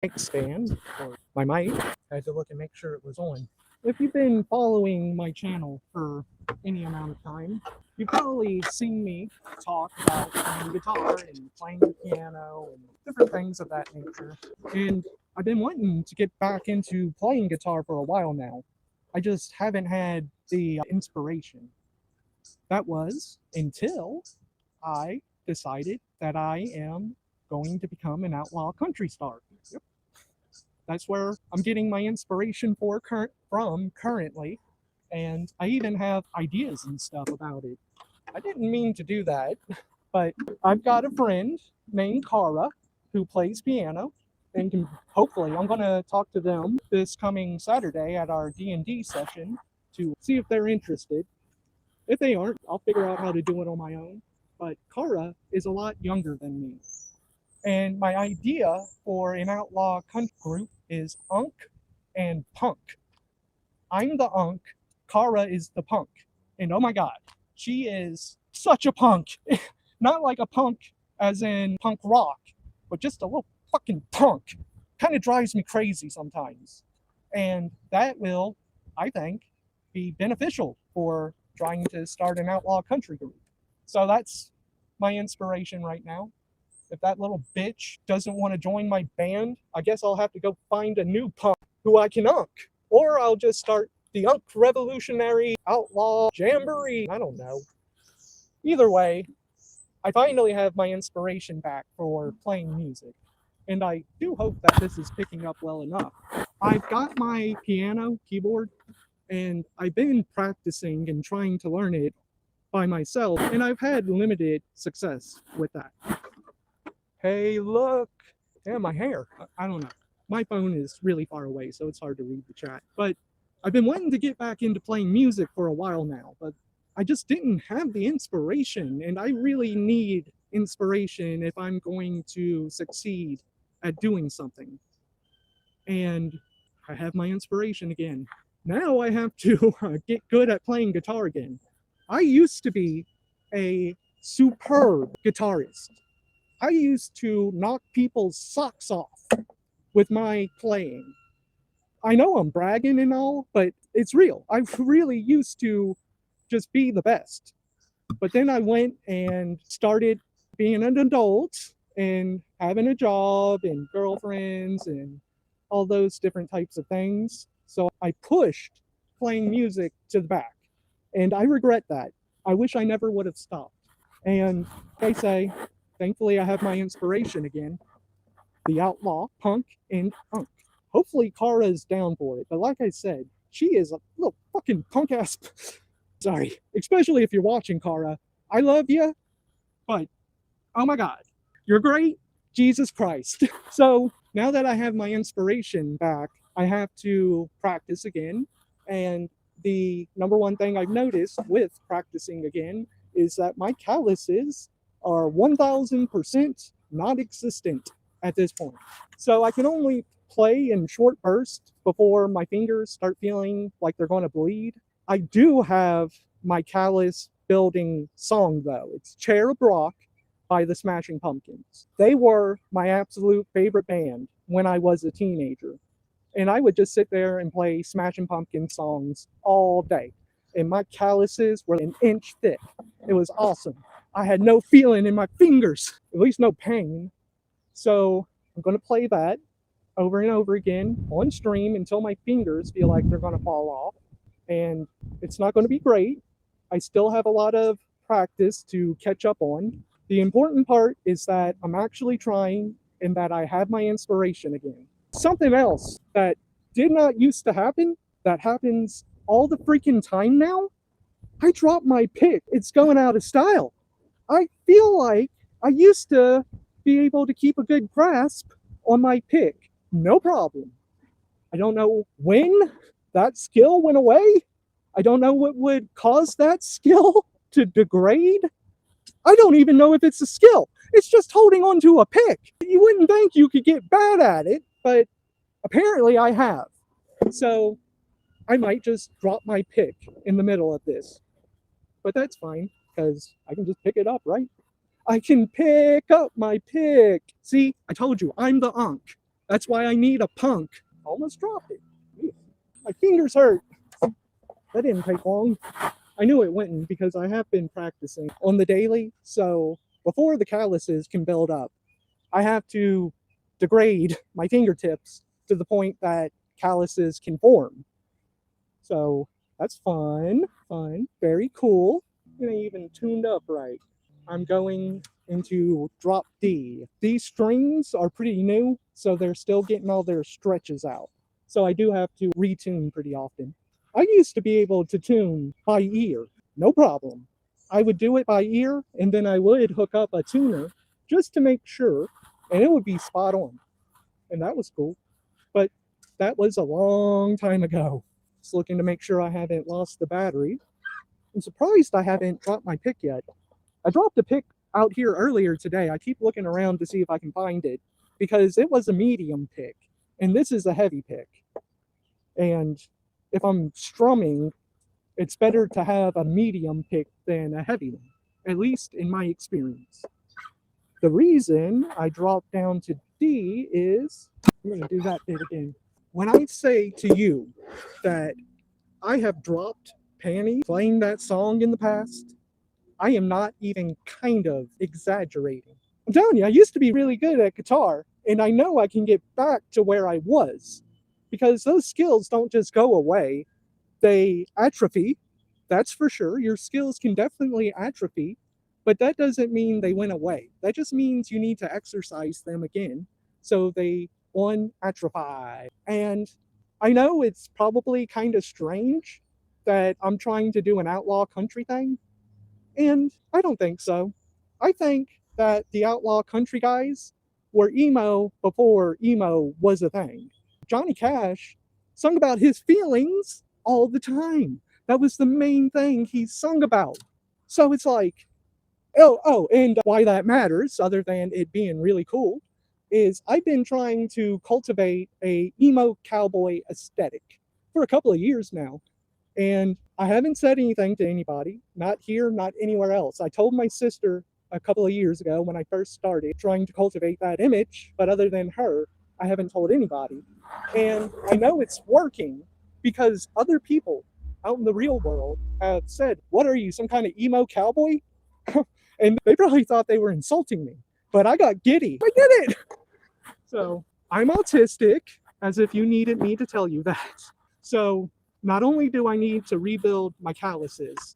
mic stand or my mic. I had to look and make sure it was on. If you've been following my channel for any amount of time, you've probably seen me talk about playing guitar and playing the piano and different things of that nature. And I've been wanting to get back into playing guitar for a while now. I just haven't had the inspiration. That was until I decided that I am going to become an outlaw country star. Yep. That's where I'm getting my inspiration from currently, and I even have ideas and stuff about it. I didn't mean to do that, but I've got a friend named Cara who plays piano, and hopefully I'm going to talk to them this coming Saturday at our D&D session to see if they're interested. If they aren't, I'll figure out how to do it on my own. But Cara is a lot younger than me. And my idea for an outlaw country group is Unk and Punk. I'm the Unk, Cara is the Punk. And oh my god, she is such a punk. Not like a punk as in punk rock, but just a little fucking punk. Kind of drives me crazy sometimes. And that will, I think, be beneficial for trying to start an outlaw country group. So that's my inspiration right now. If that little bitch doesn't want to join my band, I guess I'll have to go find a new punk who I can unk. Or I'll just start the Unk Revolutionary Outlaw Jamboree. I don't know. Either way, I finally have my inspiration back for playing music. And I do hope that this is picking up well enough. I've got my piano keyboard, and I've been practicing and trying to learn it by myself, and I've had limited success with that. Hey, look. Damn, my hair. I don't know. My phone is really far away, so it's hard to read the chat. But I've been wanting to get back into playing music for a while now, but I just didn't have the inspiration, and I really need inspiration if I'm going to succeed at doing something. And I have my inspiration again. Now I have to get good at playing guitar again. I used to be a superb guitarist. I used to knock people's socks off with my playing. I know I'm bragging and all, but it's real. I really used to just be the best. But then I went and started being an adult and having a job and girlfriends and all those different types of things. So I pushed playing music to the back. And I regret that. I wish I never would have stopped. And like I say, thankfully I have my inspiration again. The outlaw, punk, and punk. Hopefully Cara's down for it. But like I said, she is a little fucking punk ass. Sorry. Especially if you're watching, Cara. I love you, but oh my god. You're great. Jesus Christ. So now that I have my inspiration back, I have to practice again. And the number one thing I've noticed with practicing again is that my calluses are 1000% non existent at this point. So I can only play in short bursts before my fingers start feeling like they're going to bleed. I do have my callus building song though. It's Cherub Rock by the Smashing Pumpkins. They were my absolute favorite band when I was a teenager. And I would just sit there and play Smashing Pumpkins songs all day. And my calluses were an inch thick. It was awesome. I had no feeling in my fingers, at least no pain. So I'm going to play that over and over again on stream until my fingers feel like they're going to fall off. And it's not going to be great. I still have a lot of practice to catch up on. The important part is that I'm actually trying and that I have my inspiration again. Something else that did not used to happen, that happens all the freaking time now, I dropped my pick. It's going out of style. I feel like I used to be able to keep a good grasp on my pick. No problem. I don't know when that skill went away. I don't know what would cause that skill to degrade. I don't even know if it's a skill. It's just holding on to a pick. You wouldn't think you could get bad at it, but apparently I have. So I might just drop my pick in the middle of this. But that's fine, because I can just pick it up, right? I can pick up my pick. See, I told you, I'm the Unk. That's why I need a punk. Almost dropped it. My fingers hurt. That didn't take long. I knew it wouldn't because I have been practicing on the daily. So before the calluses can build up, I have to degrade my fingertips to the point that calluses can form. So that's fun, very cool. And I even tuned up right. I'm going into drop D. These strings are pretty new, so they're still getting all their stretches out. So I do have to retune pretty often. I used to be able to tune by ear, no problem. I would do it by ear, and then I would hook up a tuner just to make sure, and it would be spot on. And that was cool. But that was a long time ago. Just looking to make sure I haven't lost the battery. I'm surprised I haven't dropped my pick yet. I dropped a pick out here earlier today. I keep looking around to see if I can find it because it was a medium pick, and this is a heavy pick. And if I'm strumming, it's better to have a medium pick than a heavy one, at least in my experience. The reason I dropped down to D is, I'm going to do that bit again. When I say to you that I have dropped panties playing that song in the past, I am not even kind of exaggerating. I'm telling you, I used to be really good at guitar, and I know I can get back to where I was because those skills don't just go away, they atrophy. That's for sure. Your skills can definitely atrophy, but that doesn't mean they went away. That just means you need to exercise them again so they unatrophy. And I know it's probably kind of strange that I'm trying to do an outlaw country thing, and I don't think so. I think that the outlaw country guys were emo before emo was a thing. Johnny Cash sung about his feelings all the time. That was the main thing he sung about. So it's like, and why that matters, other than it being really cool, is I've been trying to cultivate a emo cowboy aesthetic for a couple of years now. And I haven't said anything to anybody, not here, not anywhere else. I told my sister a couple of years ago when I first started trying to cultivate that image, but other than her, I haven't told anybody. And I know it's working because other people out in the real world have said, "What are you, some kind of emo cowboy?" And they probably thought they were insulting me, but I got giddy. I did it! So I'm autistic, as if you needed me to tell you that. So not only do I need to rebuild my calluses,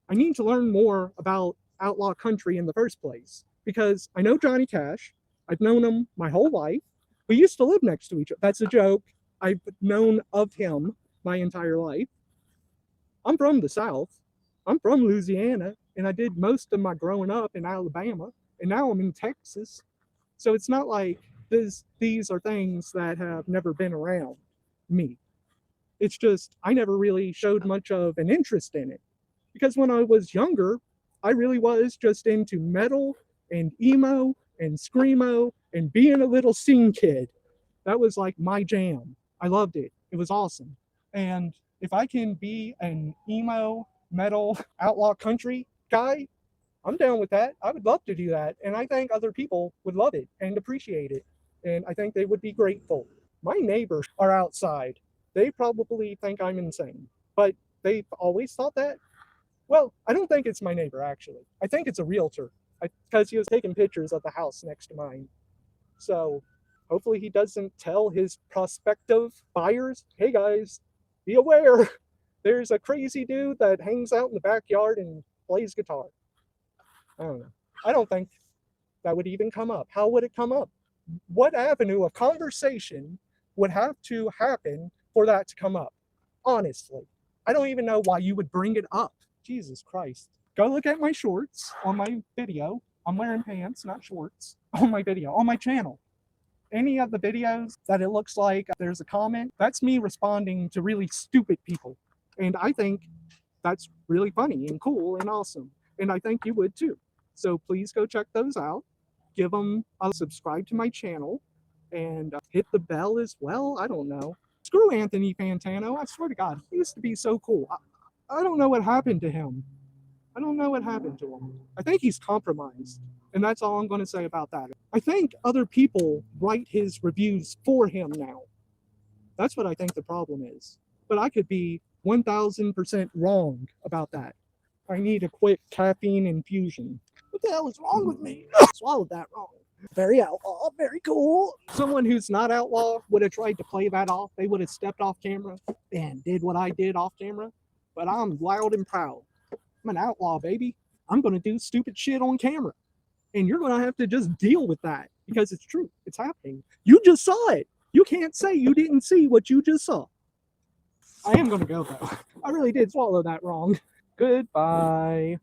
I need to learn more about outlaw country in the first place. Because I know Johnny Cash. I've known him my whole life. We used to live next to each other. That's a joke. I've known of him my entire life. I'm from the South. I'm from Louisiana, and I did most of my growing up in Alabama, and now I'm in Texas. So it's not like these are things that have never been around me. It's just I never really showed much of an interest in it. Because when I was younger, I really was just into metal and emo and screamo and being a little scene kid. That was like my jam. I loved it. It was awesome. And if I can be an emo, metal, outlaw country guy, I'm down with that. I would love to do that. And I think other people would love it and appreciate it. And I think they would be grateful. My neighbors are outside. They probably think I'm insane, but they've always thought that. Well, I don't think it's my neighbor, actually. I think it's a realtor because he was taking pictures of the house next to mine. So hopefully he doesn't tell his prospective buyers, "Hey guys, be aware, there's a crazy dude that hangs out in the backyard and plays guitar." I don't know. I don't think that would even come up. How would it come up? What avenue of conversation would have to happen for that to come up? Honestly, I don't even know why you would bring it up. Jesus Christ. Go look at my shorts on my video. I'm wearing pants, not shorts, on my video, on my channel. Any of the videos that it looks like there's a comment, that's me responding to really stupid people. And I think that's really funny and cool and awesome. And I think you would too. So please go check those out. Give them a subscribe to my channel and hit the bell as well. I don't know. Screw Anthony Fantano. I swear to God, he used to be so cool. I don't know what happened to him. I don't know what happened to him. I think he's compromised. And that's all I'm going to say about that. I think other people write his reviews for him now. That's what I think the problem is. But I could be 1000% wrong about that. I need a quick caffeine infusion. What the hell is wrong with me? Swallowed that wrong. Very outlaw, very cool. Someone who's not outlaw would have tried to play that off. They would have stepped off camera and did what I did off camera. But I'm loud and proud. I'm an outlaw, baby. I'm going to do stupid shit on camera. And you're going to have to just deal with that because it's true. It's happening. You just saw it. You can't say you didn't see what you just saw. I am going to go, though. I really did swallow that wrong. Goodbye.